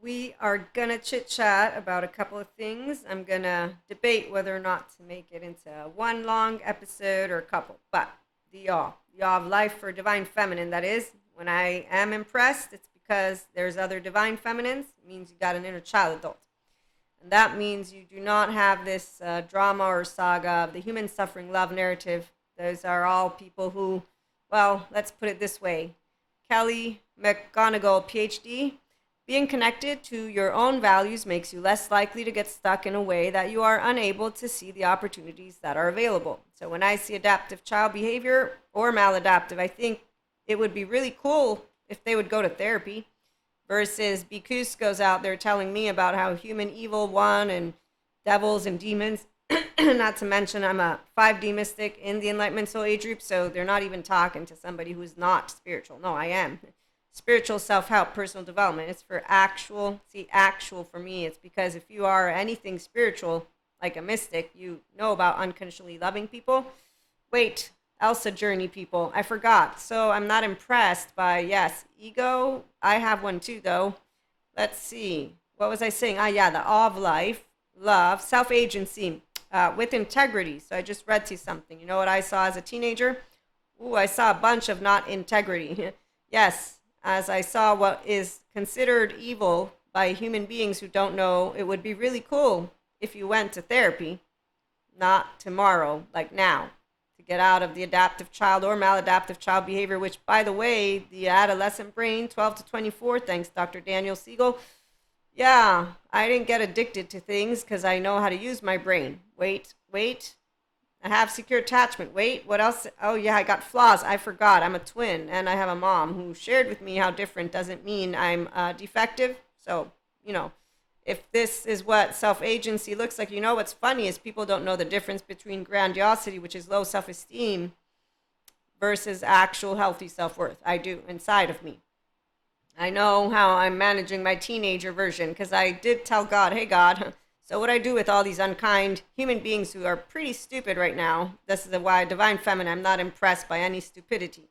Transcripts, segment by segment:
We are going to chit chat about a couple of things. I'm going to debate whether or not to make it into one long episode or a couple. But the yaw of life for divine feminine, that is. When I am impressed, it's because there's other divine feminines. It means you got an inner child adult. And that means you do not have this drama or saga of the human suffering love narrative. Those are all people who, well, let's put it this way. Kelly McGonigal, PhD, being connected to your own values makes you less likely to get stuck in a way that you are unable to see the opportunities that are available. So when I see adaptive child behavior or maladaptive, I think it would be really cool if they would go to therapy versus Bikusko's out there telling me about how human evil won and devils and demons. Not to mention, I'm a 5D mystic in the Enlightenment Soul Age group, so they're not even talking to somebody who's not spiritual. No, I am. Spiritual self-help, personal development. It's for actual for me. It's because if you are anything spiritual, like a mystic, you know about unconditionally loving people. Wait, Elsa journey people. I forgot. So I'm not impressed by, yes, ego. I have one too, though. Let's see. What was I saying? Yeah, the awe of life, love, self-agency with integrity. So I just read to you something. You know what I saw as a teenager? Ooh, I saw a bunch of not integrity. Yes, as I saw what is considered evil by human beings who don't know, it would be really cool if you went to therapy, not tomorrow, like now, to get out of the adaptive child or maladaptive child behavior, which, by the way, the adolescent brain, 12 to 24, thanks Dr. Daniel Siegel. Yeah, I didn't get addicted to things because I know how to use my brain. Wait. I have secure attachment. Wait, what else? Oh, yeah, I got flaws. I forgot. I'm a twin, and I have a mom who shared with me how different doesn't mean I'm defective. So, you know, if this is what self-agency looks like, you know what's funny is people don't know the difference between grandiosity, which is low self-esteem, versus actual healthy self-worth. I do, inside of me. I know how I'm managing my teenager version because I did tell God, hey, God, so what I do with all these unkind human beings who are pretty stupid right now, this is why divine feminine, I'm not impressed by any stupidity.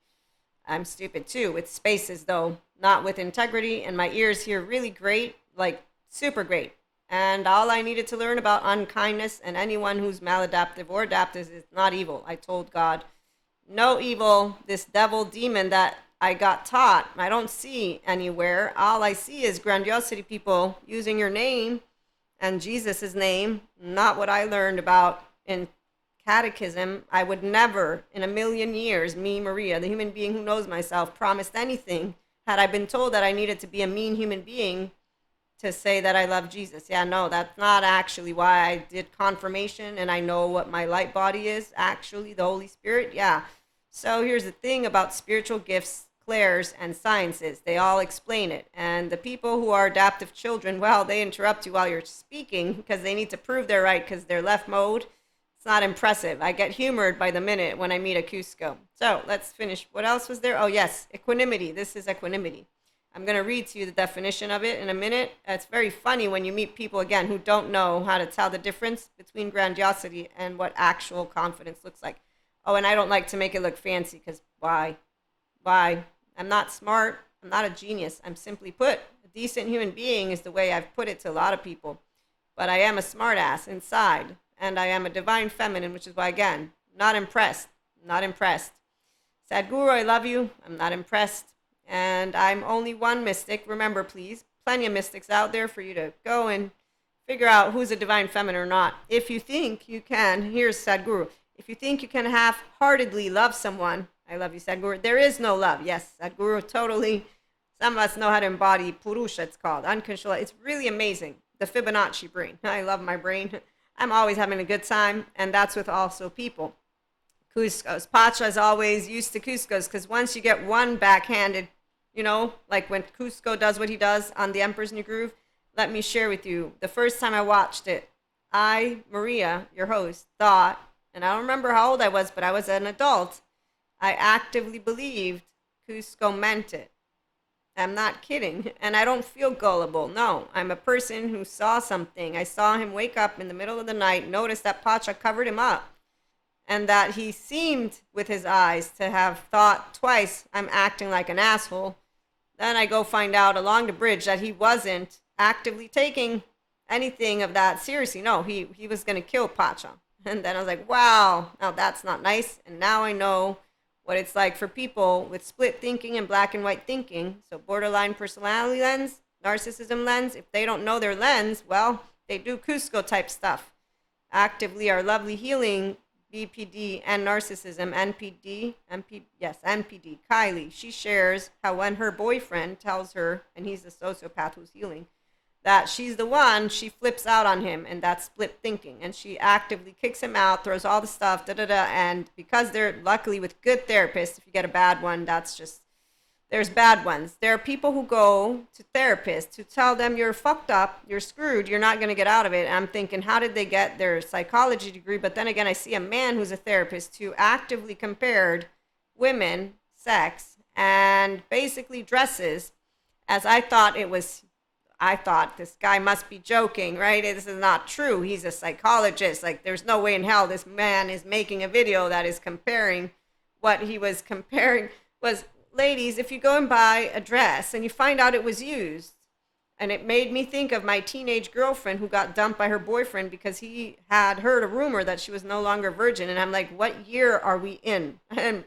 I'm stupid too, with spaces though, not with integrity, and my ears hear really great, like super great. And all I needed to learn about unkindness and anyone who's maladaptive or adaptive is not evil. I told God, no evil, this devil demon that I got taught, I don't see anywhere. All I see is grandiosity people using your name and Jesus' name, not what I learned about in catechism. I would never in a million years, me, Maria, the human being who knows myself, promised anything had I been told that I needed to be a mean human being to say that I love Jesus. Yeah, no, that's not actually why I did confirmation and I know what my light body is, actually, the Holy Spirit. Yeah. So here's the thing about spiritual gifts, clairs, and sciences. They all explain it. And the people who are adaptive children, well, they interrupt you while you're speaking because they need to prove they're right because they're left mode. It's not impressive. I get humored by the minute when I meet a Cusco. So let's finish. What else was there? Oh, yes, equanimity. This is equanimity. I'm going to read to you the definition of it in a minute. It's very funny when you meet people, again, who don't know how to tell the difference between grandiosity and what actual confidence looks like. Oh, and I don't like to make it look fancy because why? Why? I'm not smart. I'm not a genius. I'm simply put, a decent human being is the way I've put it to a lot of people. But I am a smartass inside, and I am a divine feminine, which is why, again, not impressed. Not impressed. Sadhguru, I love you. I'm not impressed. And I'm only one mystic. Remember, please, plenty of mystics out there for you to go and figure out who's a divine feminine or not. If you think you can, here's Sadhguru. If you think you can half-heartedly love someone, I love you, Sadhguru, there is no love. Yes, Sadhguru, totally. Some of us know how to embody Purusha, it's called, unconditional. It's really amazing. The Fibonacci brain. I love my brain. I'm always having a good time, and that's with also people. Cusco's. Pacha is always used to Cusco's because once you get one backhanded, you know, like when Cusco does what he does on The Emperor's New Groove, let me share with you. The first time I watched it, I, Maria, your host, thought, and I don't remember how old I was, but I was an adult, I actively believed Cusco meant it. I'm not kidding. And I don't feel gullible. No, I'm a person who saw something. I saw him wake up in the middle of the night, notice that Pacha covered him up, and that he seemed with his eyes to have thought twice, I'm acting like an asshole. Then I go find out along the bridge that he wasn't actively taking anything of that seriously. No, he was going to kill Pacha. And then I was like, wow, now that's not nice. And now I know what it's like for people with split thinking and black and white thinking. So borderline personality lens, narcissism lens. If they don't know their lens, well, they do Cusco type stuff. Actively our lovely healing BPD and narcissism NPD, Kylie. She shares how when her boyfriend tells her, and he's a sociopath who's healing, that she's the one, she flips out on him, and that's split thinking, and she actively kicks him out, throws all the stuff, and because they're luckily with good therapists, if you get a bad one, that's just, there's bad ones. There are people who go to therapists who tell them you're fucked up, you're screwed, you're not going to get out of it. And I'm thinking, how did they get their psychology degree? But then again, I see a man who's a therapist who actively compared women, sex, and basically dresses as I thought this guy must be joking, right? This is not true. He's a psychologist. Like, there's no way in hell this man is making a video that is comparing. What he was comparing was, ladies, if you go and buy a dress and you find out it was used, and it made me think of my teenage girlfriend who got dumped by her boyfriend because he had heard a rumor that she was no longer virgin. And I'm like, what year are we in? And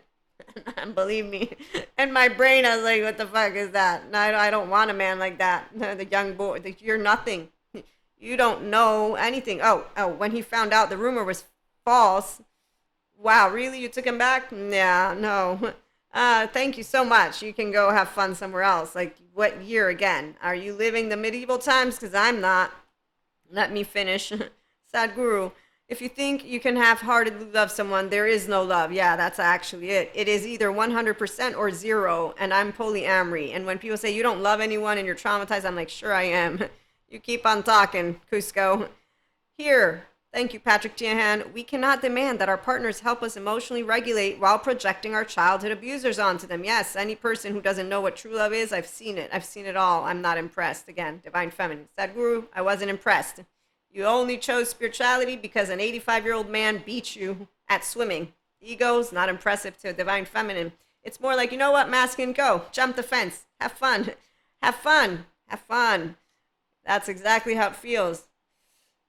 believe me, in my brain, I was like, what the fuck is that? No, I don't want a man like that. The young boy, you're nothing. You don't know anything. Oh, when he found out the rumor was false. Wow, really? You took him back? Yeah, no. Thank you so much. You can go have fun somewhere else. Like, what year again? Are you living the medieval times? Because I'm not. Let me finish. Sadhguru, if you think you can half-heartedly love someone, there is no love. Yeah, that's actually it. It is either 100% or zero, and I'm polyamory. And when people say you don't love anyone and you're traumatized, I'm like, sure I am. You keep on talking, Cusco. Here, thank you, Patrick Tiahan. We cannot demand that our partners help us emotionally regulate while projecting our childhood abusers onto them. Yes, any person who doesn't know what true love is, I've seen it. I've seen it all. I'm not impressed. Again, Divine Feminine. Sadhguru, I wasn't impressed. You only chose spirituality because an 85-year-old man beat you at swimming. Ego's not impressive to Divine Feminine. It's more like, you know what, masculine, go. Jump the fence. Have fun. Have fun. Have fun. That's exactly how it feels.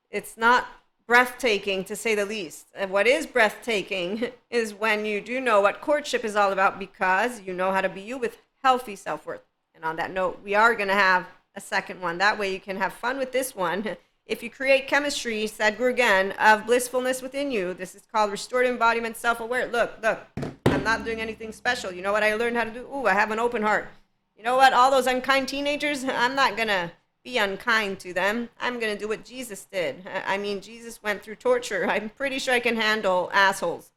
It's not breathtaking, to say the least. And what is breathtaking is when you do know what courtship is all about, because you know how to be you with healthy self-worth. And on that note, we are going to have a second one. That way you can have fun with this one. If you create chemistry, Sadhguru again, of blissfulness within you, this is called restorative embodiment self-aware. Look, I'm not doing anything special. You know what I learned how to do? Ooh, I have an open heart. You know what? All those unkind teenagers, I'm not going to be unkind to them. I'm going to do what Jesus did. I mean, Jesus went through torture. I'm pretty sure I can handle assholes.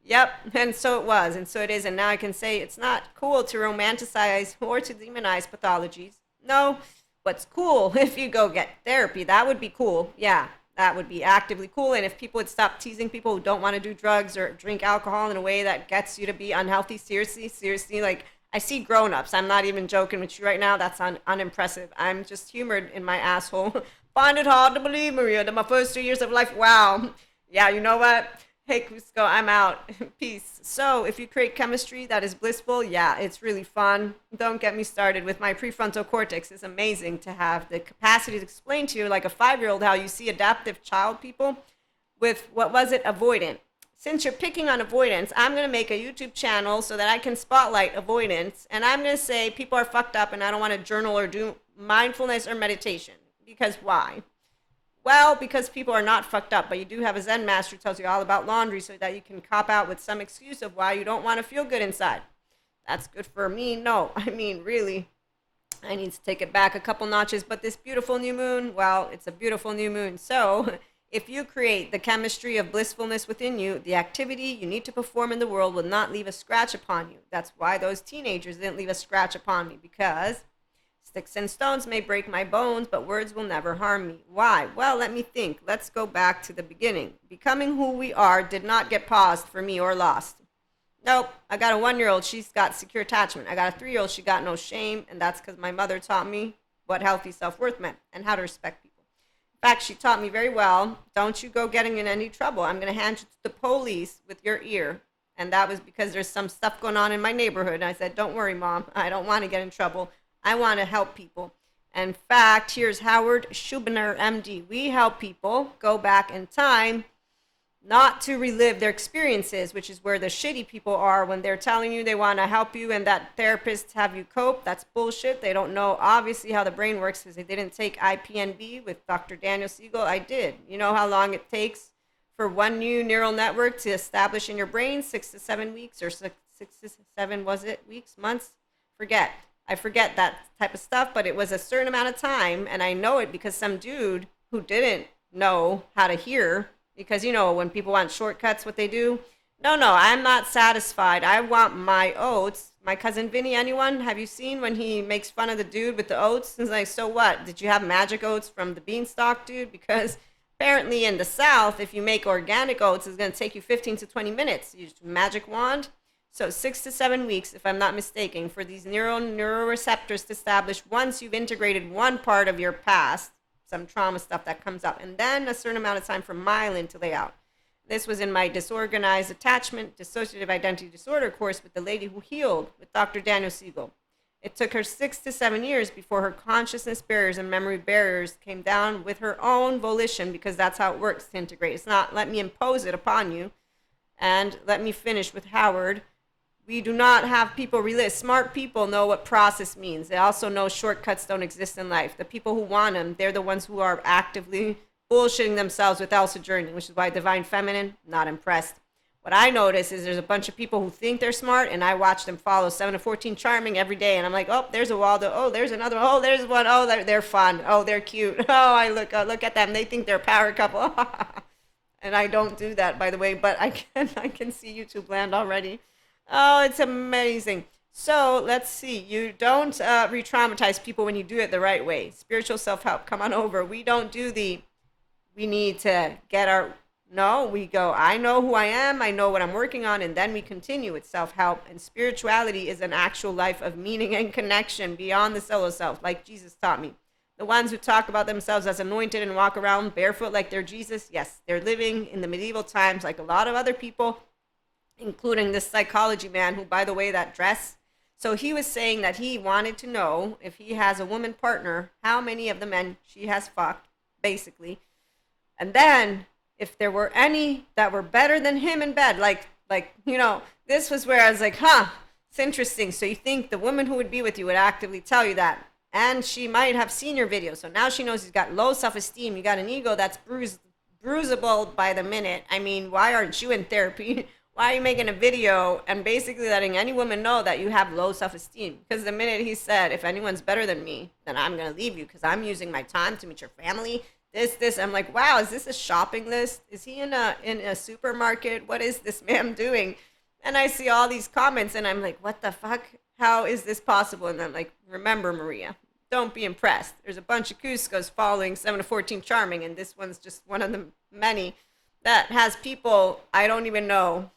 Yep, and so it was, and so it is. And now I can say it's not cool to romanticize or to demonize pathologies. No. What's cool, if you go get therapy, that would be cool. Yeah, that would be actively cool. And if people would stop teasing people who don't want to do drugs or drink alcohol in a way that gets you to be unhealthy, seriously, like, I see grown-ups. I'm not even joking with you right now. That's unimpressive. I'm just humored in my asshole. Find it hard to believe, Maria, that my first 2 years of life, wow. Yeah, you know what? Hey, Cusco, I'm out. Peace. So if you create chemistry that is blissful, yeah, it's really fun. Don't get me started with my prefrontal cortex. It's amazing to have the capacity to explain to you, like a 5-year-old, how you see adaptive child people with, what was it, avoidant. Since you're picking on avoidance, I'm going to make a YouTube channel so that I can spotlight avoidance. And I'm going to say people are fucked up and I don't want to journal or do mindfulness or meditation. Because why? Well, because people are not fucked up, but you do have a Zen master who tells you all about laundry so that you can cop out with some excuse of why you don't want to feel good inside. That's good for me? No, I mean, really, I need to take it back a couple notches. But this beautiful new moon, well, it's a beautiful new moon. So if you create the chemistry of blissfulness within you, the activity you need to perform in the world will not leave a scratch upon you. That's why those teenagers didn't leave a scratch upon me, because sticks and stones may break my bones, but words will never harm me. Why? Well, let me think. Let's go back to the beginning. Becoming who we are did not get paused for me or lost. Nope. I got a 1-year-old. She's got secure attachment. I got a 3-year-old. She got no shame. And that's because my mother taught me what healthy self-worth meant and how to respect people. In fact, she taught me very well, don't you go getting in any trouble. I'm going to hand you to the police with your ear. And that was because there's some stuff going on in my neighborhood. And I said, don't worry, Mom. I don't want to get in trouble. I want to help people. In fact, here's Howard Schubiner, MD. We help people go back in time not to relive their experiences, which is where the shitty people are when they're telling you they want to help you and that therapists have you cope. That's bullshit. They don't know, obviously, how the brain works because they didn't take IPNB with Dr. Daniel Siegel. I did. You know how long it takes for one new neural network to establish in your brain? 6 to 7 weeks, or 6 to 7, was it? Weeks, months? Forget. I forget that type of stuff, but it was a certain amount of time, and I know it because some dude who didn't know how to hear, because when people want shortcuts, what they do? No, I'm not satisfied. I want my oats. My cousin Vinny, anyone? Have you seen when he makes fun of the dude with the oats? He's like, so what? Did you have magic oats from the beanstalk, dude? Because apparently in the South, if you make organic oats, it's going to take you 15 to 20 minutes. You use a magic wand. So 6 to 7 weeks, if I'm not mistaken, for these neuroreceptors to establish once you've integrated one part of your past, some trauma stuff that comes up, and then a certain amount of time for myelin to lay out. This was in my disorganized attachment, dissociative identity disorder course with the lady who healed with Dr. Daniel Siegel. It took her 6 to 7 years before her consciousness barriers and memory barriers came down with her own volition, because that's how it works to integrate. It's not let me impose it upon you. And let me finish with Howard. We do not have people relive. Smart people know what process means. They also know shortcuts don't exist in life. The people who want them, they're the ones who are actively bullshitting themselves with Elsa Journey, which is why Divine Feminine, not impressed. What I notice is there's a bunch of people who think they're smart, and I watch them follow 7 to 14 Charming every day, and I'm like, oh, there's a Waldo. Oh, there's another. Oh, there's one. Oh, they're fun. Oh, they're cute. Oh, I look at them. They think they're a power couple. And I don't do that, by the way, but I can see YouTube land already. Oh, it's amazing. So let's see. You don't re-traumatize people when you do it the right way. Spiritual self-help, come on over. We don't do we need to get our, no, we go, I know who I am, I know what I'm working on, and then we continue with self-help. And spirituality is an actual life of meaning and connection beyond the solo self, like Jesus taught me. The ones who talk about themselves as anointed and walk around barefoot like they're Jesus, yes, they're living in the medieval times like a lot of other people, including this psychology man who, by the way, that dress. So he was saying that he wanted to know, if he has a woman partner, how many of the men she has fucked, basically. And then if there were any that were better than him in bed, like this was where I was like, it's interesting. So you think the woman who would be with you would actively tell you that. And she might have seen your video. So now she knows he's got low self-esteem. You got an ego that's bruisable by the minute. I mean, why aren't you in therapy? Why are you making a video and basically letting any woman know that you have low self-esteem? Because the minute he said, if anyone's better than me, then I'm going to leave you because I'm using my time to meet your family. This. I'm like, wow, is this a shopping list? Is he in a supermarket? What is this man doing? And I see all these comments and I'm like, what the fuck? How is this possible? And I'm like, remember, Maria, don't be impressed. There's a bunch of Cuscos following 7 to 14 Charming, and this one's just one of the many that has people I don't even know.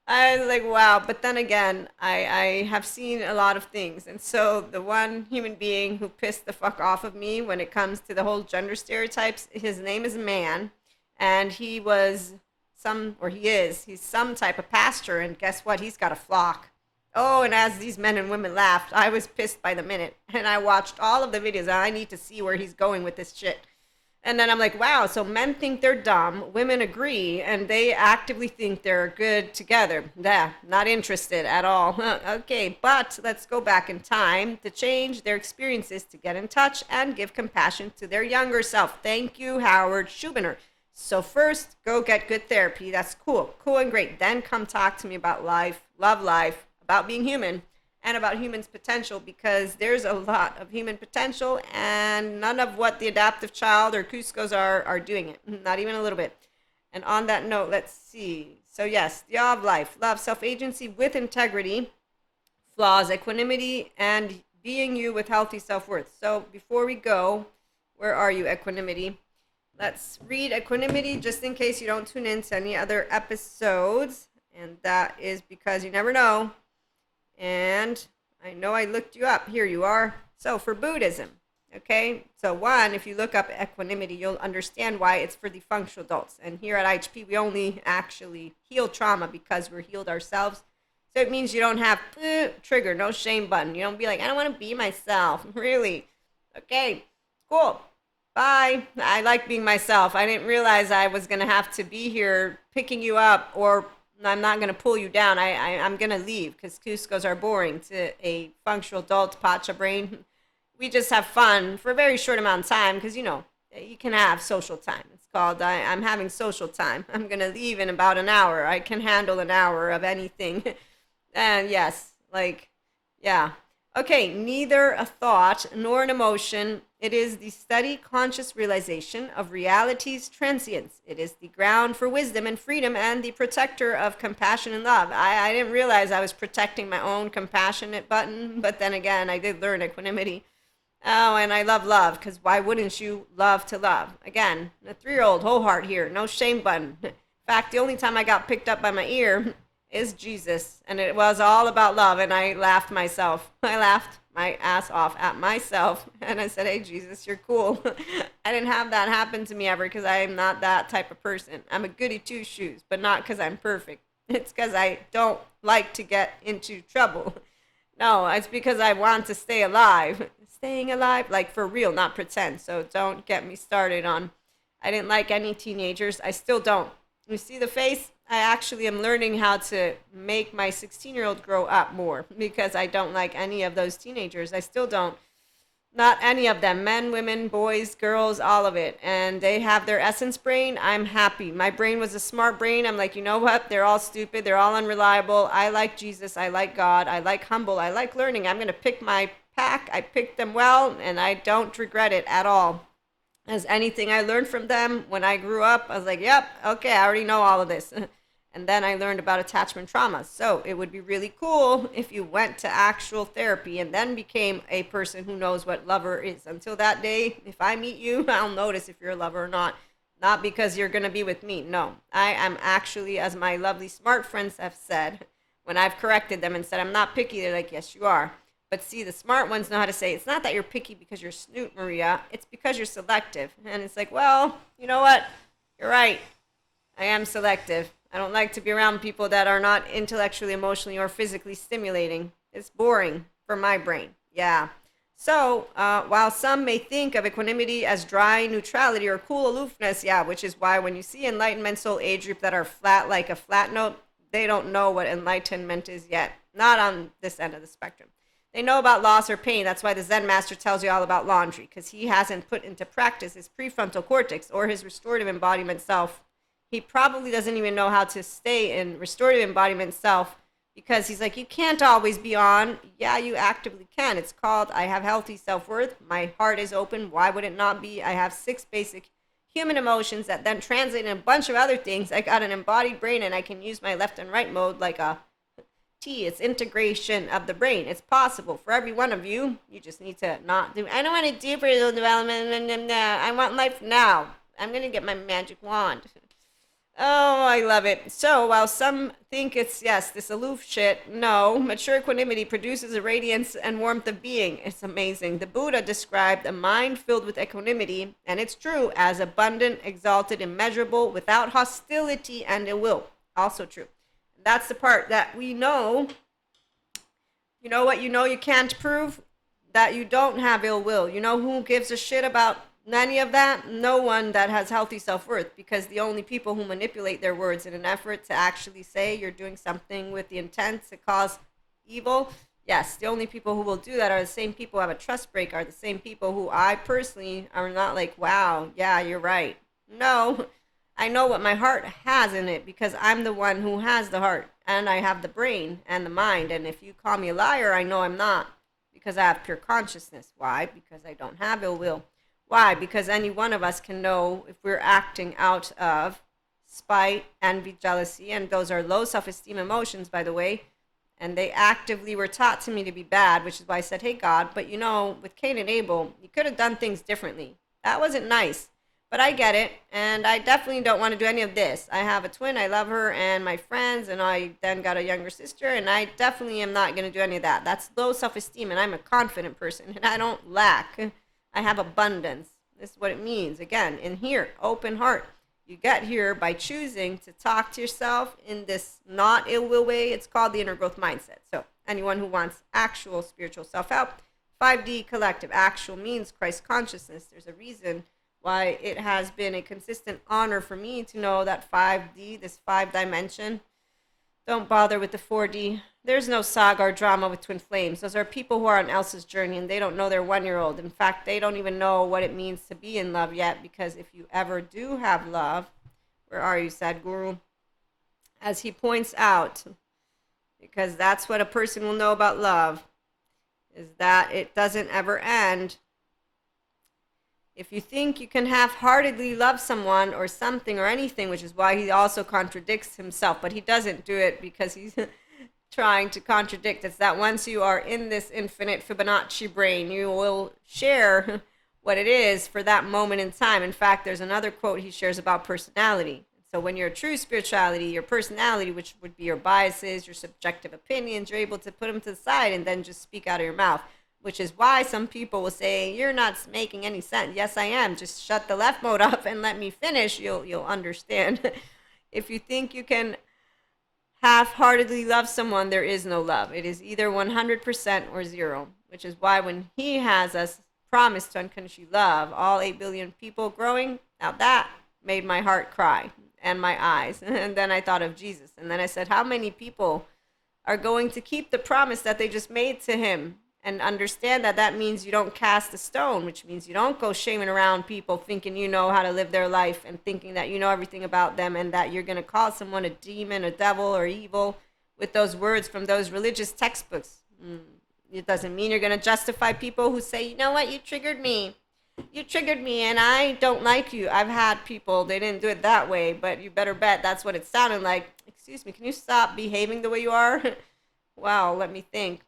I was like, wow. But then again, I have seen a lot of things. And so the one human being who pissed the fuck off of me when it comes to the whole gender stereotypes, his name is Man. And he was he's some type of pastor. And guess what? He's got a flock. Oh, and as these men and women laughed, I was pissed by the minute. And I watched all of the videos. And I need to see where he's going with this shit. And then I'm like, wow, so men think they're dumb, women agree, and they actively think they're good together. Yeah, not interested at all. Okay, but let's go back in time to change their experiences, to get in touch and give compassion to their younger self. Thank you, Howard Schubiner. So first, go get good therapy. That's cool and great. Then come talk to me about life, love life, about being human, and about humans' potential, because there's a lot of human potential and none of what the adaptive child or Cuscos are doing it. Not even a little bit. And on that note, let's see. So yes, the awe of life, love, self-agency with integrity, flaws, equanimity, and being you with healthy self-worth. So before we go, where are you, equanimity? Let's read equanimity just in case you don't tune in to any other episodes. And that is because you never know. And I know I looked you up. Here you are. So for Buddhism, okay? So one, if you look up equanimity, you'll understand why it's for the functional adults. And here at IHP, we only actually heal trauma because we're healed ourselves. So it means you don't have trigger, no shame button. You don't be like, I don't want to be myself. Really. Okay, cool. Bye. I like being myself. I didn't realize I was going to have to be here picking you up, or I'm not going to pull you down. I'm going to leave because Cuscos are boring to a functional adult Pacha brain. We just have fun for a very short amount of time because, you can have social time. It's called I'm having social time. I'm going to leave in about an hour. I can handle an hour of anything. And yes, like, yeah. Okay, neither a thought nor an emotion. It is the steady conscious realization of reality's transience. It is the ground for wisdom and freedom and the protector of compassion and love. I didn't realize I was protecting my own compassionate button, but then again, I did learn equanimity. Oh, and I love love, because why wouldn't you love to love? Again, a 3-year-old, whole heart here, no shame button. In fact, the only time I got picked up by my ear is Jesus, and it was all about love, and I laughed myself. I laughed my ass off at myself, and I said, hey, Jesus, you're cool. I didn't have that happen to me ever, because I am not that type of person. I'm a goody two-shoes, but not because I'm perfect. It's because I don't like to get into trouble. No, it's because I want to stay alive. Staying alive, like for real, not pretend. So don't get me started on. I didn't like any teenagers. I still don't. You see the face? I actually am learning how to make my 16-year-old grow up more because I don't like any of those teenagers. I still don't. Not any of them. Men, women, boys, girls, all of it. And they have their essence brain. I'm happy. My brain was a smart brain. I'm like, you know what? They're all stupid. They're all unreliable. I like Jesus. I like God. I like humble. I like learning. I'm going to pick my pack. I picked them well, and I don't regret it at all. As anything I learned from them when I grew up, I was like, yep, okay, I already know all of this. And then I learned about attachment trauma. So it would be really cool if you went to actual therapy and then became a person who knows what lover is. Until that day, if I meet you, I'll notice if you're a lover or not. Not because you're going to be with me. No, I am actually, as my lovely smart friends have said, when I've corrected them and said, I'm not picky, they're like, yes, you are. But see, the smart ones know how to say, it's not that you're picky because you're snoot, Maria. It's because you're selective. And it's like, well, you know what? You're right. I am selective. I don't like to be around people that are not intellectually, emotionally, or physically stimulating. It's boring for my brain. Yeah. So, while some may think of equanimity as dry neutrality or cool aloofness, yeah, which is why when you see enlightenment soul age group that are flat like a flat note, they don't know what enlightenment is yet. Not on this end of the spectrum. They know about loss or pain. That's why the Zen master tells you all about laundry, because he hasn't put into practice his prefrontal cortex or his restorative embodiment self. He probably doesn't even know how to stay in restorative embodiment self because he's like, you can't always be on. Yeah, you actively can. It's called I have healthy self-worth. My heart is open. Why would it not be? I have 6 basic human emotions that then translate in a bunch of other things. I got an embodied brain and I can use my left and right mode like a T. It's integration of the brain. It's possible for every one of you. You just need to not do, I don't want to do personal development. I want life now. I'm going to get my magic wand. Oh, I love it. So while some think it's, yes, this aloof shit, no, mature equanimity produces a radiance and warmth of being. It's amazing. The Buddha described a mind filled with equanimity, and it's true, as abundant, exalted, immeasurable, without hostility and ill will. Also true. That's the part that we know. You know what you know you can't prove? That you don't have ill will. You know who gives a shit about any of that? No one that has healthy self-worth, because the only people who manipulate their words in an effort to actually say you're doing something with the intent to cause evil, yes, the only people who will do that are the same people who have a trust break, are the same people who I personally are not like, wow, yeah, you're right. No, I know what my heart has in it because I'm the one who has the heart, and I have the brain and the mind, and if you call me a liar, I know I'm not, because I have pure consciousness. Why? Because I don't have ill will. Why? Because any one of us can know if we're acting out of spite, envy, jealousy, and those are low self-esteem emotions, by the way, and they actively were taught to me to be bad, which is why I said, hey, God, but you know, with Cain and Abel, you could have done things differently. That wasn't nice, but I get it, and I definitely don't want to do any of this. I have a twin, I love her, and my friends, and I then got a younger sister, and I definitely am not going to do any of that. That's low self-esteem, and I'm a confident person, and I don't lack. I have abundance. This is what it means. Again, in here, open heart. You get here by choosing to talk to yourself in this not ill will way. It's called the inner growth mindset. So anyone who wants actual spiritual self-help, 5D collective. Actual means Christ consciousness. There's a reason why it has been a consistent honor for me to know that 5D, this 5 dimension, don't bother with the 4D. There's no saga or drama with twin flames. Those are people who are on Elsa's journey and they don't know their 1-year-old. In fact, they don't even know what it means to be in love yet, because if you ever do have love, where are you, Sadhguru? As he points out, because that's what a person will know about love, is that it doesn't ever end. If you think you can half-heartedly love someone or something or anything, which is why he also contradicts himself, but he doesn't do it because he's trying to contradict. It's that once you are in this infinite Fibonacci brain, you will share what it is for that moment in time. In fact, there's another quote he shares about personality. So when you're true spirituality, your personality, which would be your biases, your subjective opinions, you're able to put them to the side and then just speak out of your mouth. Which is why some people will say, you're not making any sense. Yes, I am. Just shut the left mode up and let me finish. You'll understand. If you think you can half-heartedly love someone, there is no love. It is either 100% or 0, which is why when he has us promised to unconditionally love all 8 billion people growing, now that made my heart cry and my eyes. And then I thought of Jesus. And then I said, how many people are going to keep the promise that they just made to him? And understand that that means you don't cast a stone, which means you don't go shaming around people thinking you know how to live their life and thinking that you know everything about them and that you're going to call someone a demon, a devil, or evil with those words from those religious textbooks. It doesn't mean you're going to justify people who say, you know what, you triggered me. You triggered me and I don't like you. I've had people, they didn't do it that way, but you better bet that's what it sounded like. Excuse me, can you stop behaving the way you are? Wow, let me think.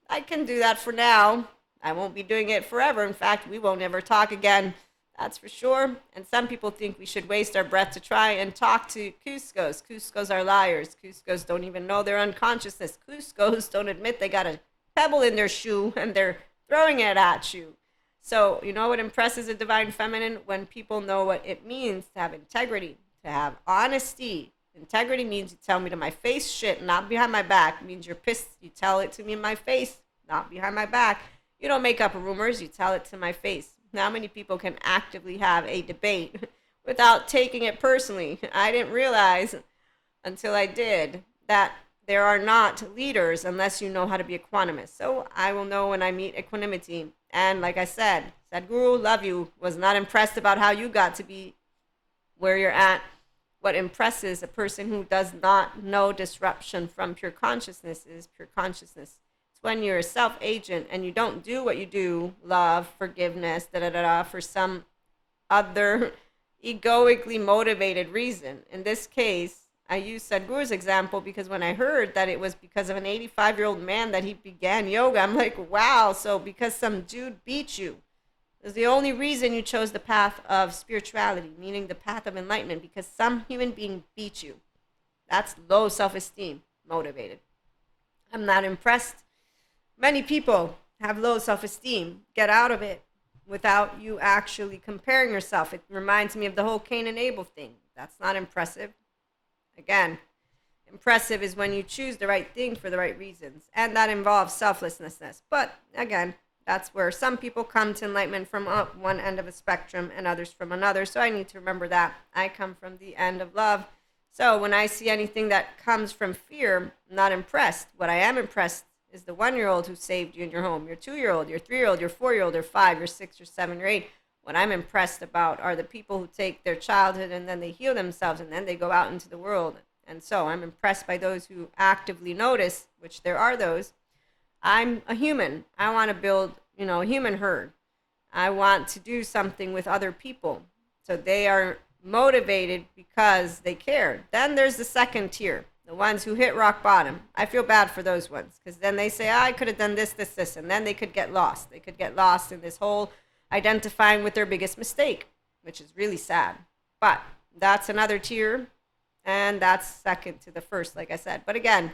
I can do that for now. I won't be doing it forever. In fact, we won't ever talk again. That's for sure. And some people think we should waste our breath to try and talk to Cuscos. Cuscos are liars. Cuscos don't even know their unconsciousness. Cuscos don't admit they got a pebble in their shoe and they're throwing it at you. So, you know what impresses a divine feminine? When people know what it means to have integrity, to have honesty. Integrity means you tell me to my face shit, not behind my back. It means you're pissed. You tell it to me in my face, not behind my back. You don't make up rumors. You tell it to my face. How many people can actively have a debate without taking it personally? I didn't realize until I did that there are not leaders unless you know how to be equanimous. So I will know when I meet equanimity. And like I said, Sadhguru, love you, was not impressed about how you got to be where you're at. What impresses a person who does not know disruption from pure consciousness is pure consciousness. It's when you're a self-agent and you don't do what you do, love, forgiveness, for some other egoically motivated reason. In this case, I use Sadhguru's example because when I heard that it was because of an 85-year-old man that he began yoga, I'm like, wow, so because some dude beat you is the only reason you chose the path of spirituality, meaning the path of enlightenment, because some human being beat you. That's low self-esteem motivated. I'm not impressed. Many people have low self-esteem. Get out of it without you actually comparing yourself. It reminds me of the whole Cain and Abel thing. That's not impressive. Again, impressive is when you choose the right thing for the right reasons, and that involves selflessness. But again, that's where some people come to enlightenment from one end of a spectrum and others from another. So I need to remember that. I come from the end of love. So when I see anything that comes from fear, I'm not impressed. What I am impressed is the 1-year-old who saved you in your home, your 2-year-old, your 3-year-old, your 4-year-old, your 5, your 6, your 7, your 8. What I'm impressed about are the people who take their childhood and then they heal themselves and then they go out into the world. And so I'm impressed by those who actively notice, which there are those. I'm a human. I want to build, a human herd. I want to do something with other people. So they are motivated because they care. Then there's the second tier, the ones who hit rock bottom. I feel bad for those ones because then they say, I could have done this, and then they could get lost. They could get lost in this whole identifying with their biggest mistake, which is really sad. But that's another tier, and that's second to the first, like I said. But again,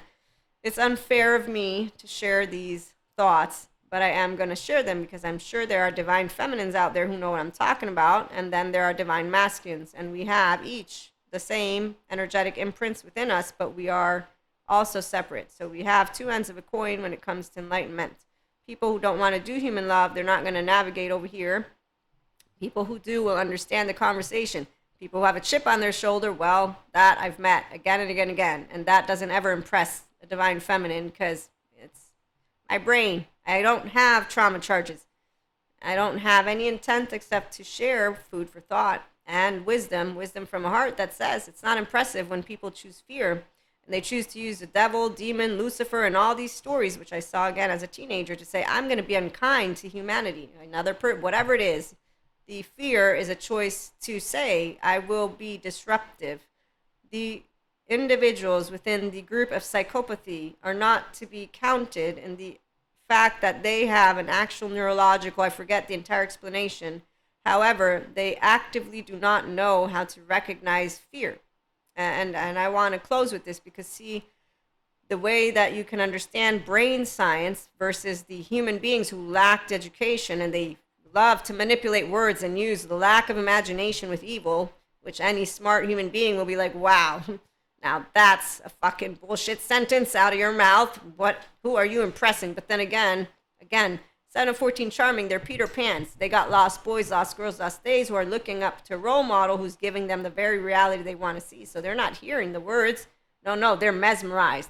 it's unfair of me to share these thoughts, but I am going to share them because I'm sure there are divine feminines out there who know what I'm talking about, and then there are divine masculines, and we have each the same energetic imprints within us, but we are also separate. So we have two ends of a coin when it comes to enlightenment. People who don't want to do human love, they're not going to navigate over here. People who do will understand the conversation. People who have a chip on their shoulder, well, that I've met again and again and again. And that doesn't ever impress a divine feminine because it's my brain. I don't have trauma charges. I don't have any intent except to share food for thought and wisdom from a heart that says it's not impressive when people choose fear. And they choose to use the devil, demon, Lucifer, and all these stories, which I saw again as a teenager, to say, I'm going to be unkind to humanity. Whatever it is. The fear is a choice to say, I will be disruptive. The individuals within the group of psychopathy are not to be counted in the fact that they have an actual neurological, I forget the entire explanation. However, they actively do not know how to recognize fear. And I want to close with this because, see, the way that you can understand brain science versus the human beings who lacked education and they love to manipulate words and use the lack of imagination with evil, which any smart human being will be like, wow, now that's a fucking bullshit sentence out of your mouth. Who are you impressing? But then again, 7 of 14 charming, they're Peter Pans. They got lost boys, lost girls, lost days who are looking up to a role model who's giving them the very reality they want to see. So they're not hearing the words. No, they're mesmerized.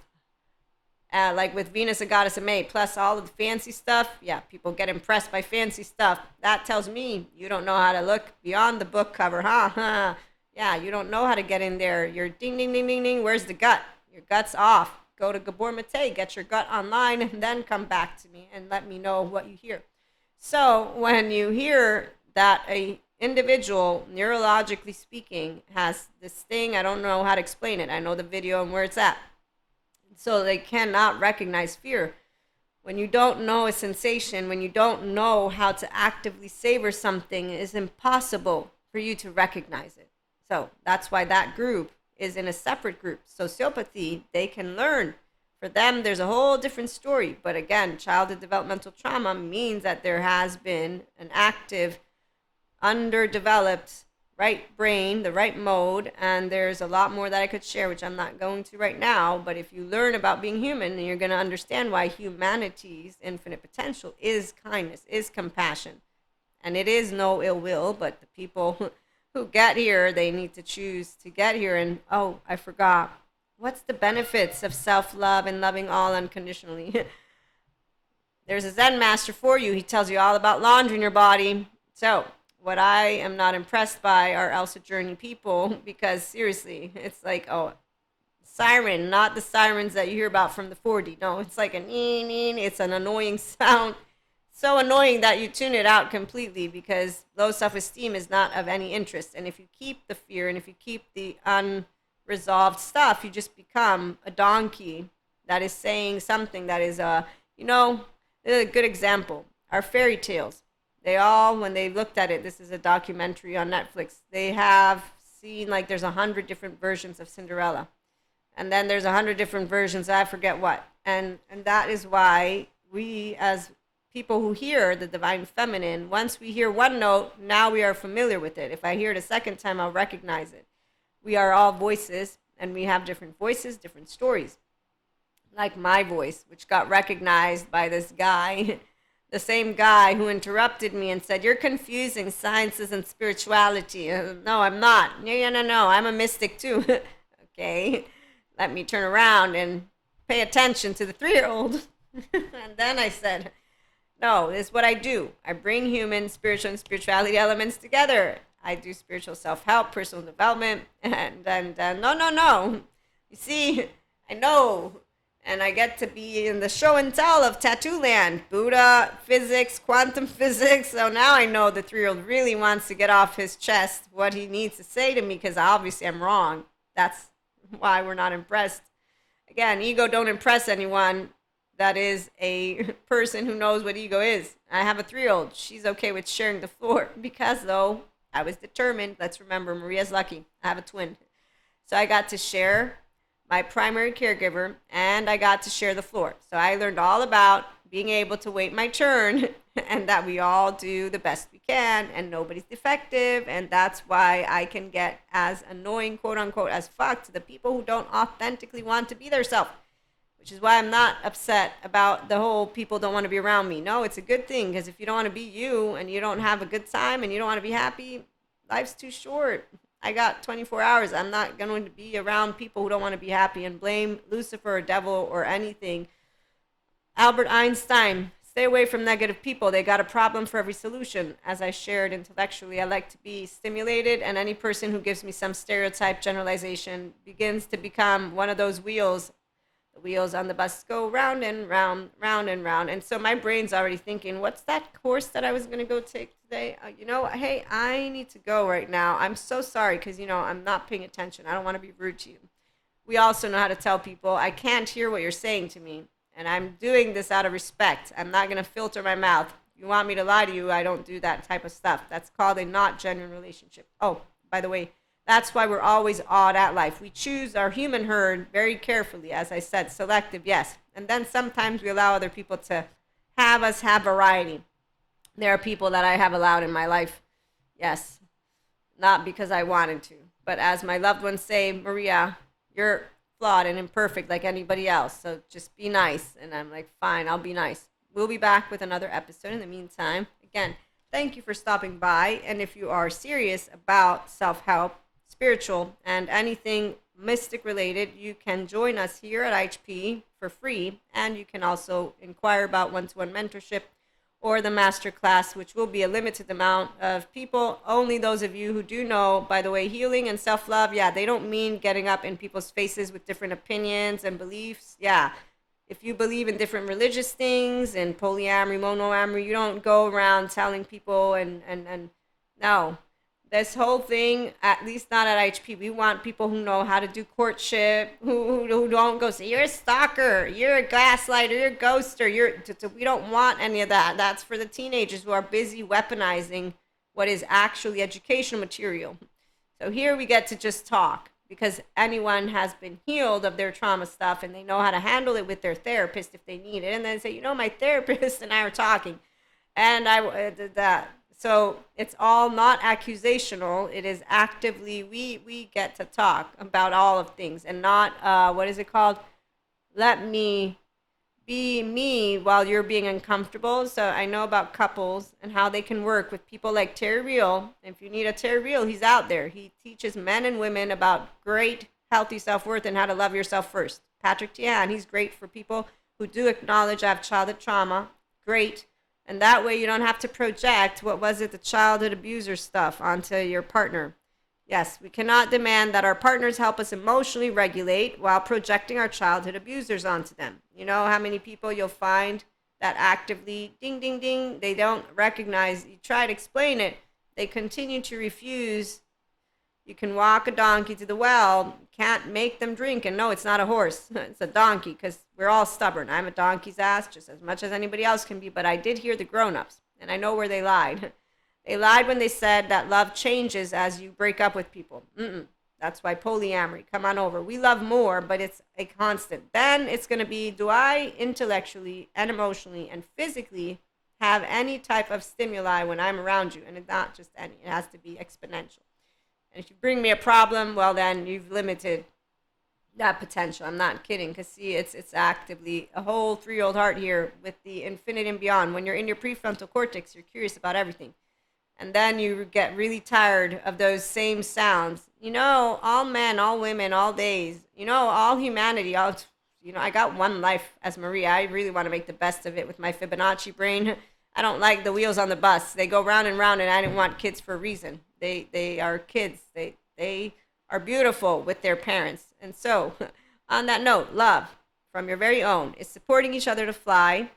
Like with Venus, a goddess of May, plus all of the fancy stuff. Yeah, people get impressed by fancy stuff. That tells me you don't know how to look beyond the book cover, huh? Yeah, you don't know how to get in there. You're ding, ding, ding, ding, ding. Where's the gut? Your gut's off. Go to Gabor Mate, get your gut online, and then come back to me and let me know what you hear. So when you hear that a individual, neurologically speaking, has this thing, I don't know how to explain it. I know the video and where it's at. So they cannot recognize fear. When you don't know a sensation, when you don't know how to actively savor something, it is impossible for you to recognize it. So that's why that group is in a separate group. Sociopathy, they can learn. For them, there's a whole different story. But again, childhood developmental trauma means that there has been an active, underdeveloped right brain, the right mode, and there's a lot more that I could share, which I'm not going to right now. But if you learn about being human, then you're going to understand why humanity's infinite potential is kindness, is compassion. And it is no ill will, but the people who get here, they need to choose to get here. And, oh, I forgot. What's the benefits of self-love and loving all unconditionally? There's a Zen master for you. He tells you all about laundry in your body. So what I am not impressed by are Elsa Journey people, because seriously, it's like, oh, siren, not the sirens that you hear about from the 40. No, it's like a neen. It's an annoying sound. So annoying that you tune it out completely, because low self-esteem is not of any interest. And if you keep the fear and if you keep the unresolved stuff, you just become a donkey that is saying something that is, a good example. Our fairy tales. They all, when they looked at it, this is a documentary on Netflix, they have seen like there's 100 different versions of Cinderella. And then there's 100 different versions, I forget what. And that is why we, as people who hear the divine feminine, once we hear one note, now we are familiar with it. If I hear it a second time, I'll recognize it. We are all voices, and we have different voices, different stories. Like my voice, which got recognized by this guy, the same guy who interrupted me and said, "You're confusing sciences and spirituality." No, I'm not. No, I'm a mystic too. Okay, let me turn around and pay attention to the 3-year-old. And then I said, no, this is what I do. I bring human, spiritual, and spirituality elements together. I do spiritual self-help, personal development, and no. You see, I know. And I get to be in the show and tell of Tattoo Land, Buddha, physics, quantum physics. So now I know the 3-year-old really wants to get off his chest what he needs to say to me, because obviously I'm wrong. That's why we're not impressed. Again, ego don't impress anyone. That is a person who knows what ego is. I have a 3-year-old. She's okay with sharing the floor because, though, I was determined. Let's remember, Maria's lucky. I have a twin. So I got to share my primary caregiver, and I got to share the floor. So I learned all about being able to wait my turn and that we all do the best we can and nobody's defective. And that's why I can get as annoying, quote unquote, as fuck to the people who don't authentically want to be their self. which is why I'm not upset about the whole people don't want to be around me. No, it's a good thing, because if you don't want to be you and you don't have a good time and you don't want to be happy, life's too short. I got 24 hours. I'm not going to be around people who don't want to be happy and blame Lucifer or devil or anything. Albert Einstein, stay away from negative people. They got a problem for every solution. As I shared intellectually, I like to be stimulated, and any person who gives me some stereotype generalization begins to become one of those wheels. The wheels on the bus go round and round, round and round. And so my brain's already thinking, what's that course that I was going to go take today? Hey, I need to go right now. I'm so sorry, because, I'm not paying attention. I don't want to be rude to you. We also know how to tell people, I can't hear what you're saying to me. And I'm doing this out of respect. I'm not going to filter my mouth. If you want me to lie to you, I don't do that type of stuff. That's called a not genuine relationship. Oh, by the way, that's why we're always awed at life. We choose our human herd very carefully, as I said, selective, yes. And then sometimes we allow other people to have us have variety. There are people that I have allowed in my life, yes, not because I wanted to, but as my loved ones say, Maria, you're flawed and imperfect like anybody else, so just be nice. And I'm like, fine, I'll be nice. We'll be back with another episode. In the meantime, again, thank you for stopping by. And if you are serious about self-help, spiritual, and anything mystic related, you can join us here at IHP for free. And you can also inquire about one-to-one mentorship or the master class, which will be a limited amount of people. Only those of you who do know, by the way, healing and self-love, yeah, they don't mean getting up in people's faces with different opinions and beliefs. Yeah, if you believe in different religious things and polyamory, monoamory, you don't go around telling people and no. This whole thing, at least not at IHP, we want people who know how to do courtship, who don't go say, you're a stalker, you're a gaslighter, you're a ghoster. We don't want any of that. That's for the teenagers who are busy weaponizing what is actually educational material. So here we get to just talk, because anyone has been healed of their trauma stuff and they know how to handle it with their therapist if they need it. And then say, my therapist and I are talking. And I did that. So it's all not accusational. It is actively, we get to talk about all of things and not, what is it called? Let me be me while you're being uncomfortable. So I know about couples and how they can work with people like Terry Real. If you need a Terry Real, he's out there. He teaches men and women about great, healthy self-worth and how to love yourself first. Patrick Tian, he's great for people who do acknowledge I have childhood trauma. Great. And that way you don't have to project, the childhood abuser stuff onto your partner. Yes, we cannot demand that our partners help us emotionally regulate while projecting our childhood abusers onto them. You know how many people you'll find that actively, ding, ding, ding, they don't recognize, you try to explain it, they continue to refuse. You can walk a donkey to the well, can't make them drink. And no, it's not a horse, it's a donkey, because we're all stubborn. I'm a donkey's ass just as much as anybody else can be, but I did hear the grown-ups, and I know where they lied. They lied when they said that love changes as you break up with people. That's why polyamory, come on over. We love more, but it's a constant. Then it's going to be, do I intellectually and emotionally and physically have any type of stimuli when I'm around you? And it's not just any, it has to be exponential. And if you bring me a problem, well, then you've limited that potential. I'm not kidding, because see, it's actively a whole 3-year-old heart here with the infinite and beyond. When you're in your prefrontal cortex, you're curious about everything. And then you get really tired of those same sounds. All men, all women, all days, all humanity, I got one life as Maria. I really want to make the best of it with my Fibonacci brain. I don't like the wheels on the bus. They go round and round, and I didn't want kids for a reason. They are kids. They are beautiful with their parents. And so, on that note, love from your very own is supporting each other to fly.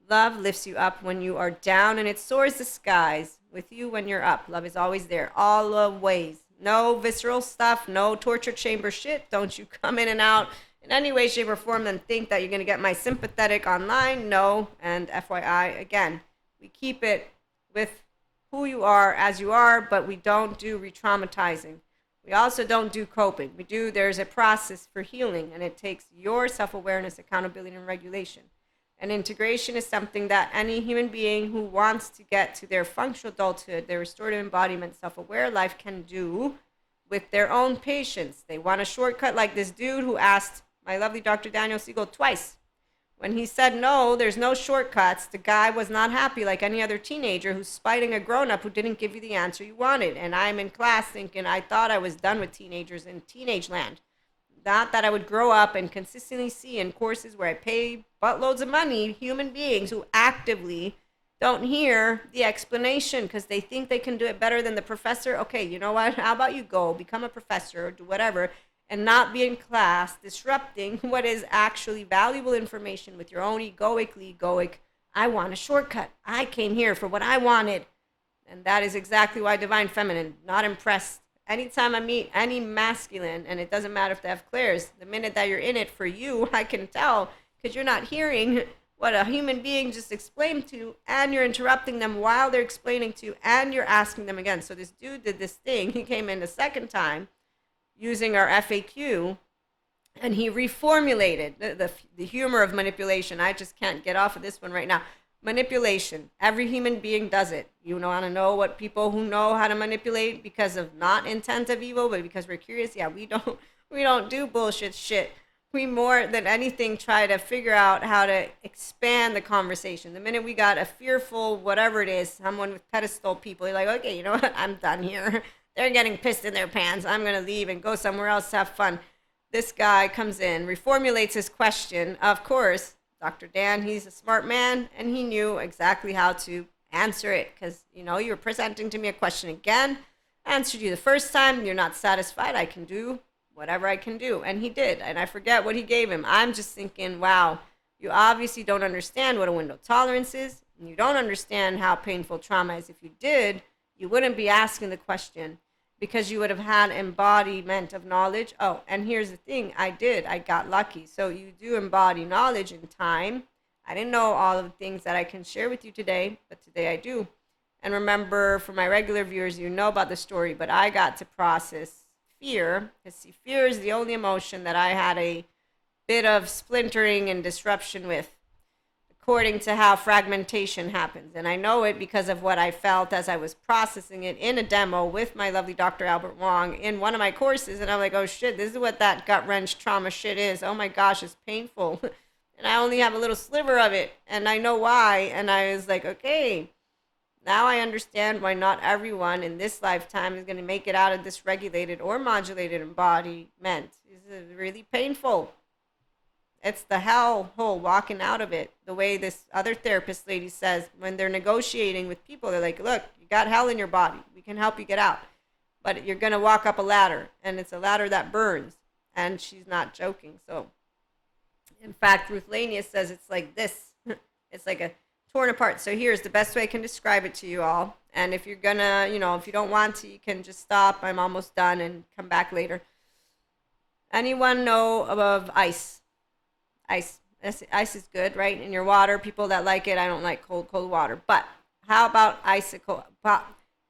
Love lifts you up when you are down, and it soars the skies with you when you're up. Love is always there, all the ways. No visceral stuff, no torture chamber shit. Don't you come in and out in any way, shape, or form and think that you're going to get my sympathetic online. No. And FYI, again, we keep it with who you are as you are, but we don't do re-traumatizing. We also don't do coping. There's a process for healing, and it takes your self-awareness, accountability, and regulation. And integration is something that any human being who wants to get to their functional adulthood, their restorative embodiment, self-aware life can do with their own patience. They want a shortcut like this dude who asked my lovely Dr. Daniel Siegel twice. When he said no, there's no shortcuts, the guy was not happy like any other teenager who's spiting a grown-up who didn't give you the answer you wanted. And I'm in class thinking I thought I was done with teenagers in teenage land. Not that I would grow up and consistently see in courses where I pay buttloads of money human beings who actively don't hear the explanation because they think they can do it better than the professor. Okay, you know what? How about you go become a professor or do whatever and not be in class disrupting what is actually valuable information with your own egoic, I want a shortcut. I came here for what I wanted. And that is exactly why Divine Feminine, not impressed. Anytime I meet any masculine, and it doesn't matter if they have clairs, the minute that you're in it for you, I can tell because you're not hearing what a human being just explained to, and you're interrupting them while they're explaining to, and you're asking them again. So this dude did this thing. He came in the second time using our FAQ, and he reformulated the humor of manipulation. I just can't get off of this one right now. Manipulation. Every human being does it. You want to know what people who know how to manipulate because of not intent of evil, but because we're curious? Yeah, we don't do bullshit shit. We more than anything try to figure out how to expand the conversation. The minute we got a fearful, whatever it is, someone with pedestal people, you're like, okay, you know what? I'm done here. They're getting pissed in their pants. I'm going to leave and go somewhere else to have fun. This guy comes in, reformulates his question. Of course, Dr. Dan, he's a smart man, and he knew exactly how to answer it because, you know, you were presenting to me a question again. I answered you the first time. You're not satisfied. I can do whatever I can do. And he did. And I forget what he gave him. I'm just thinking, wow, you obviously don't understand what a window tolerance is. And you don't understand how painful trauma is. If you did, you wouldn't be asking the question because you would have had embodiment of knowledge. Oh, and here's the thing. I got lucky. So you do embody knowledge in time. I didn't know all of the things that I can share with you today, but today I do. And remember, for my regular viewers, you know about the story, but I got to process fear. Because see, fear is the only emotion that I had a bit of splintering and disruption with, according to how fragmentation happens. And I know it because of what I felt as I was processing it in a demo with my lovely Dr. Albert Wong in one of my courses. And I'm like, oh shit, this is what that gut wrench trauma shit is. Oh my gosh, it's painful. And I only have a little sliver of it. And I know why. And I was like, okay, now I understand why not everyone in this lifetime is going to make it out of dysregulated or modulated embodiment. It's really painful. It's the hell hole walking out of it. The way this other therapist lady says when they're negotiating with people, they're like, look, you got hell in your body. We can help you get out. But you're going to walk up a ladder, and it's a ladder that burns. And she's not joking. So, in fact, Ruth Lania says it's like this. It's like a torn apart. So here's the best way I can describe it to you all. And if you're going to, you know, if you don't want to, you can just stop. I'm almost done and come back later. Anyone know of ice? Ice is good, right? In your water, people that like it. I don't like cold water. But how about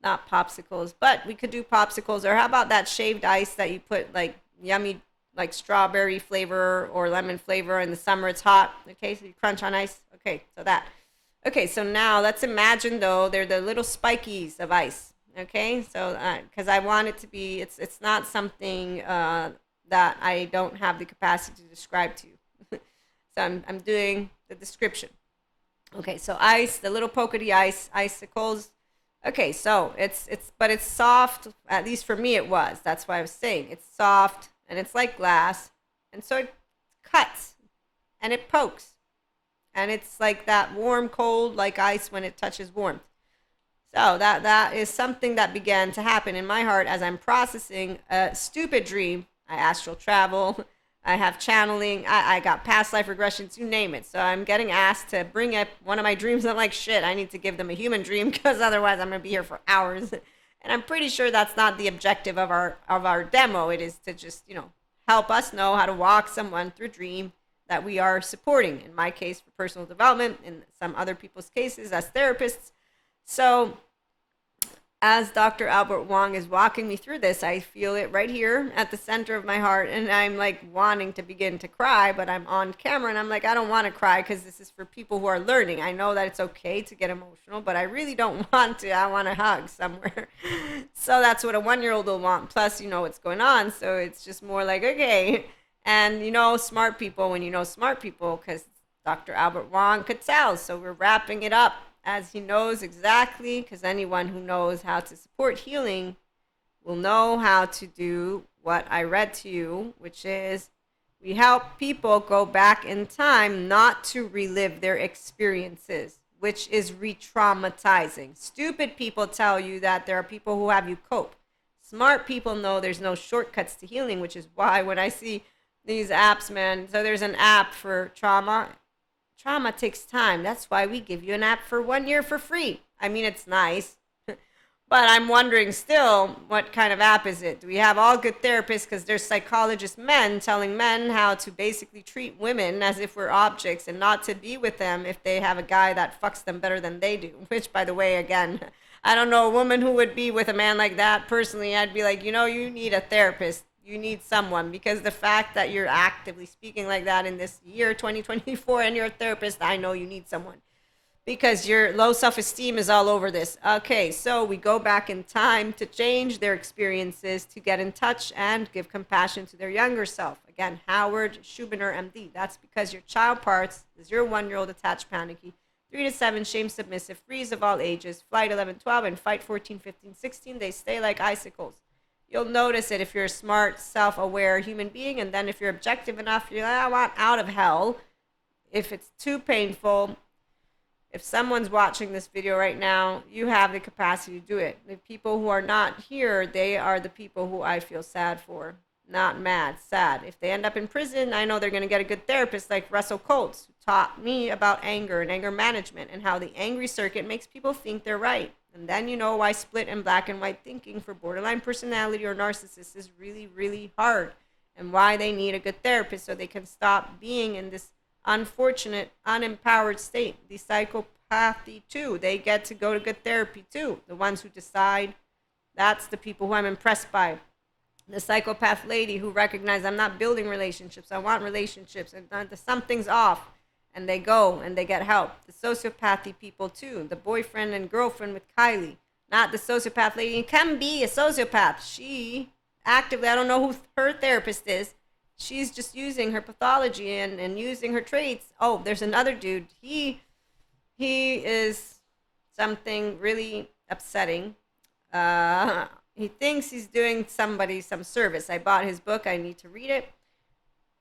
not popsicles, but we could do popsicles. Or how about that shaved ice that you put like yummy, like strawberry flavor or lemon flavor in the summer? It's hot. Okay, so you crunch on ice. Okay, so that. Okay, so now let's imagine though they're the little spikies of ice. Okay, so because I want it to be, it's not something that I don't have the capacity to describe to you. So I'm doing the description. Okay, so ice, the little pokey ice, icicles. Okay, so it's soft. At least for me it was. That's why I was saying it's soft and it's like glass, and so it cuts and it pokes, and it's like that warm, cold, like ice when it touches warmth. So that is something that began to happen in my heart as I'm processing a stupid dream. I astral travel. I have channeling. I got past life regressions, you name it. So I'm getting asked to bring up one of my dreams. I'm like, shit, I need to give them a human dream because otherwise I'm going to be here for hours. And I'm pretty sure that's not the objective of our demo. It is to just, you know, help us know how to walk someone through dream that we are supporting. In my case, for personal development. In some other people's cases, as therapists. So as Dr. Albert Wong is walking me through this, I feel it right here at the center of my heart, and I'm like wanting to begin to cry, but I'm on camera and I'm like, I don't want to cry because this is for people who are learning. I know that it's okay to get emotional, but I really don't want to. I want to hug somewhere. So that's what a 1-year-old will want. Plus, you know what's going on. So it's just more like, okay. And you know smart people when you know smart people, because Dr. Albert Wong could tell. So we're wrapping it up as he knows exactly, because anyone who knows how to support healing will know how to do what I read to you, which is we help people go back in time not to relive their experiences, which is re-traumatizing. Stupid people tell you that there are people who have you cope. Smart people know there's no shortcuts to healing, which is why when I see these apps, man, so there's an app for trauma. Trauma takes time. That's why we give you an app for 1 year for free. I mean, it's nice. But I'm wondering still, what kind of app is it? Do we have all good therapists? Because there's psychologist men telling men how to basically treat women as if we're objects and not to be with them if they have a guy that fucks them better than they do. Which, by the way, again, I don't know a woman who would be with a man like that. Personally, I'd be like, you know, you need a therapist. You need someone, because the fact that you're actively speaking like that in this year 2024 and you're a therapist, I know you need someone, because your low self-esteem is all over this. Okay, so we go back in time to change their experiences, to get in touch and give compassion to their younger self. Again, Howard Schubiner, MD. That's because your child parts, the 0-1-year-old attached panicky, 3 to 7 shame submissive, freeze of all ages, flight 11, 12, and fight 14, 15, 16, they stay like icicles. You'll notice it if you're a smart, self-aware human being, and then if you're objective enough, you're like, I want out of hell. If it's too painful, if someone's watching this video right now, you have the capacity to do it. The people who are not here, they are the people who I feel sad for. Not mad, sad. If they end up in prison, I know they're going to get a good therapist like Russell Coates, who taught me about anger and anger management and how the angry circuit makes people think they're right. And then you know why split and black and white thinking for borderline personality or narcissists is really, really hard, and why they need a good therapist so they can stop being in this unfortunate, unempowered state. The psychopathy too, they get to go to good therapy too. The ones who decide, that's the people who I'm impressed by. The psychopath lady who recognizes I'm not building relationships, I want relationships, and something's off, and they go and they get help. The sociopathy people too, the boyfriend and girlfriend with Kylie, not the sociopath lady. Can be a sociopath. She actively, I don't know who her therapist is, she's just using her pathology and using her traits. Oh, there's another dude. He is something really upsetting. He thinks he's doing somebody some service. I bought his book. I need to read it.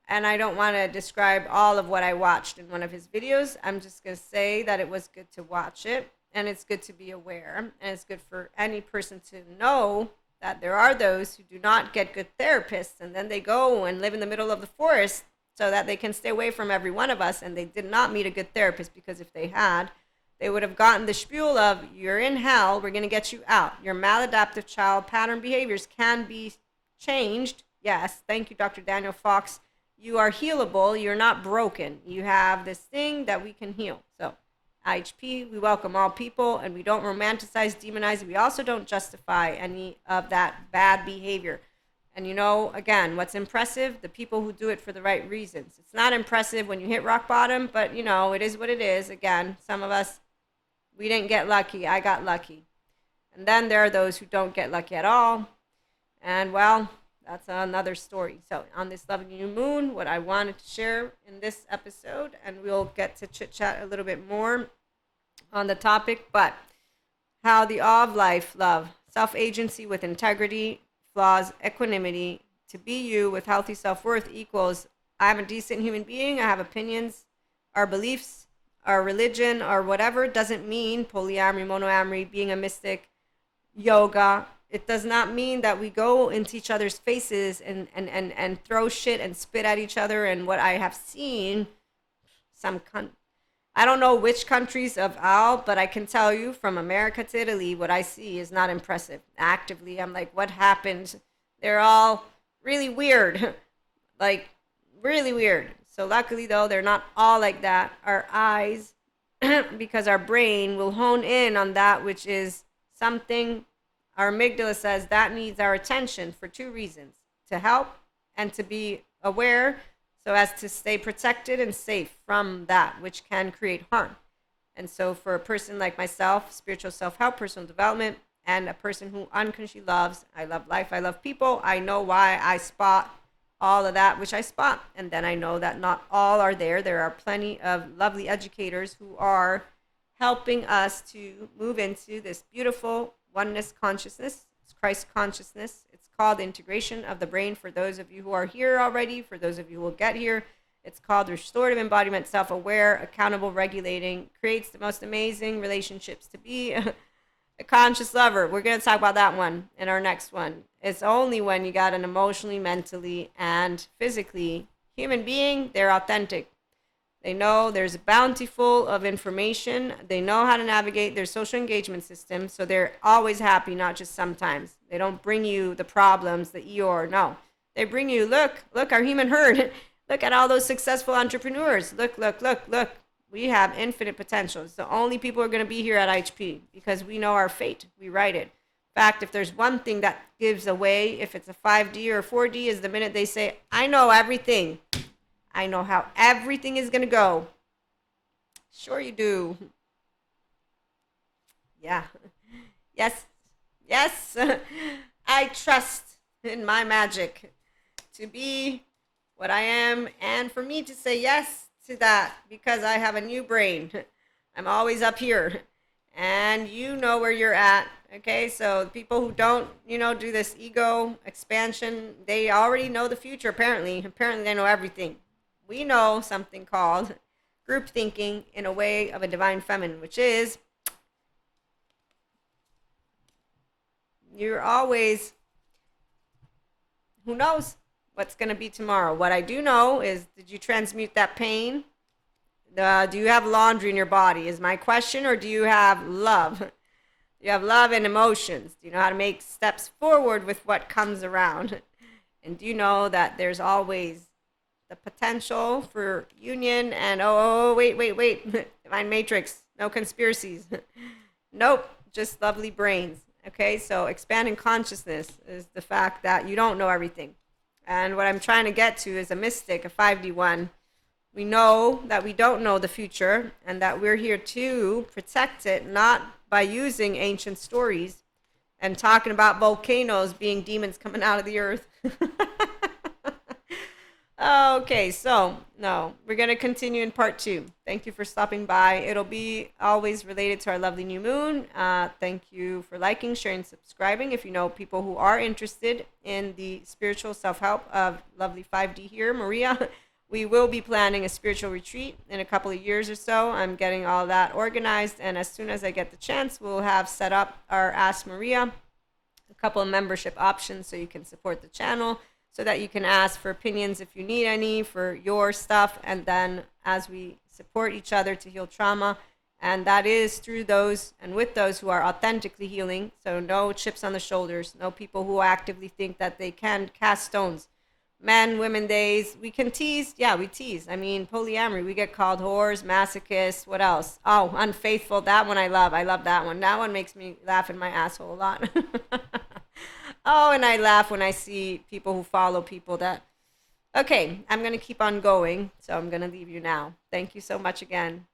And I don't want to describe all of what I watched in one of his videos. I'm just going to say that it was good to watch it. And it's good to be aware. And it's good for any person to know that there are those who do not get good therapists, and then they go and live in the middle of the forest so that they can stay away from every one of us, and they did not meet a good therapist, because if they had, they would have gotten the spiel of, you're in hell, we're going to get you out. Your maladaptive child pattern behaviors can be changed. Yes, thank you, Dr. Daniel Fox. You are healable. You're not broken. You have this thing that we can heal. So IHP, we welcome all people, and we don't romanticize, demonize. We also don't justify any of that bad behavior. And you know, again, what's impressive? The people who do it for the right reasons. It's not impressive when you hit rock bottom, but you know, it is what it is. Again, some of us, we didn't get lucky. I got lucky. And then there are those who don't get lucky at all. And well, that's another story. So on this lovely new moon, what I wanted to share in this episode, and we'll get to chit chat a little bit more on the topic, but how the awe of life, love, self-agency with integrity, flaws, equanimity, to be you with healthy self-worth equals I'm a decent human being, I have opinions, our beliefs, our religion, or whatever doesn't mean polyamory, monoamory, being a mystic, yoga. It does not mean that we go into each other's faces and throw shit and spit at each other. And what I have seen, I don't know which countries of all, but I can tell you from America to Italy, what I see is not impressive. Actively, I'm like, what happened? They're all really weird, like really weird. So luckily though, they're not all like that. Our eyes, because our brain will hone in on that which is something. Our amygdala says that needs our attention for two reasons: to help and to be aware, so as to stay protected and safe from that which can create harm. And so for a person like myself, spiritual self-help, personal development, and a person who unconsciously loves, I love life, I love people, I know why I spot all of that which I spot. And then I know that not all are there. There are plenty of lovely educators who are helping us to move into this beautiful oneness consciousness, Christ consciousness. It's called integration of the brain for those of you who are here already, for those of you who will get here. It's called restorative embodiment, self-aware, accountable, regulating, creates the most amazing relationships to be a conscious lover. We're going to talk about that one in our next one. It's only when you got an emotionally, mentally, and physically human being, they're authentic. They know there's a bounty full of information. They know how to navigate their social engagement system. So they're always happy, not just sometimes. They don't bring you the problems, the Eeyore. No. They bring you, look, our human herd. Look at all those successful entrepreneurs. Look. We have infinite potential. It's the only people who are going to be here at IHP because we know our fate. We write it. In fact, if there's one thing that gives away, if it's a 5D or 4D, is the minute they say, I know everything. I know how everything is going to go. Sure you do. Yeah. Yes. I trust in my magic to be what I am, and for me to say yes to that because I have a new brain. I'm always up here, and you know where you're at. Okay, so people who don't, do this ego expansion, they already know the future. Apparently they know everything. We know something called group thinking in a way of a divine feminine, which is you're always, who knows what's going to be tomorrow. What I do know is, did you transmute that pain? Do you have laundry in your body is my question, or do you have love? Do you have love and emotions? Do you know how to make steps forward with what comes around? And do you know that there's always the potential for union and, wait, divine matrix, no conspiracies. Nope, just lovely brains. Okay, so expanding consciousness is the fact that you don't know everything. And what I'm trying to get to is a mystic, a 5D1. We know that we don't know the future and that we're here to protect it, not by using ancient stories and talking about volcanoes being demons coming out of the earth. Okay, so no, we're going to continue in part 2. Thank you for stopping by. It'll be always related to our lovely new moon. Thank you for liking, sharing, subscribing. If you know people who are interested in the spiritual self-help of lovely 5D here, Maria, we will be planning a spiritual retreat in a couple of years or so. I'm getting all that organized, and as soon as I get the chance, we'll have set up our Ask Maria, a couple of membership options so you can support the channel, so that you can ask for opinions if you need any for your stuff. And then as we support each other to heal trauma, and that is through those and with those who are authentically healing. So no chips on the shoulders, no people who actively think that they can cast stones. Men, women days, we can tease. Yeah, we tease. I mean, polyamory, we get called whores, masochists, what else? Oh, unfaithful, that one I love. I love that one. That one makes me laugh in my asshole a lot. Oh, and I laugh when I see people who follow people that... Okay, I'm going to keep on going, so I'm going to leave you now. Thank you so much again.